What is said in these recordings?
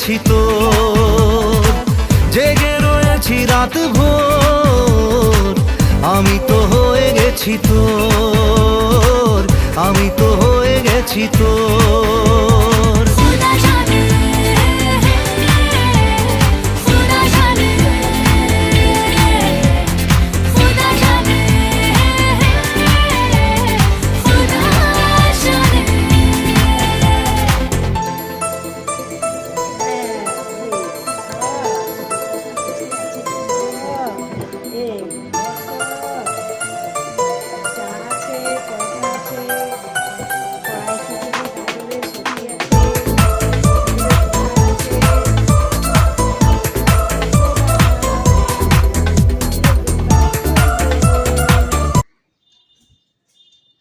গেছি তোর, জেগে রয়েছি রাত ভোর। আমি তো হয়ে গেছি তোর, আমি তো হয়ে গেছি তোর।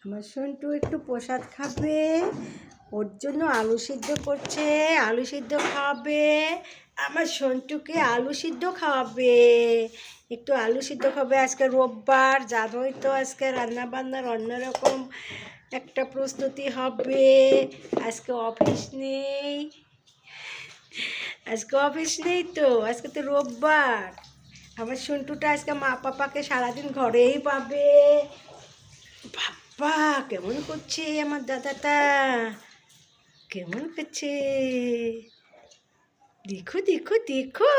আমার সন্টু একটু প্রসাদ খাবে, ওর জন্য আলু সিদ্ধ করছে, আলু সিদ্ধ খাবে। আমার সন্টুকে আলু সিদ্ধ খাওয়াবে, একটু আলু সিদ্ধ খাবে। আজকে রোববার, জানোই তো আজকে রান্নাবান্নার অন্যরকম একটা প্রস্তুতি হবে। আজকে অফিস নেই, আজকে অফিস নেই তো, আজকে তো রোববার। আমার সন্টুটা আজকে মা পাপাকে সারাদিন ঘরেই পাবে। বাবা কেমন করছে আমার দাদাটা, কেমন করছে, দেখো দেখো দেখো।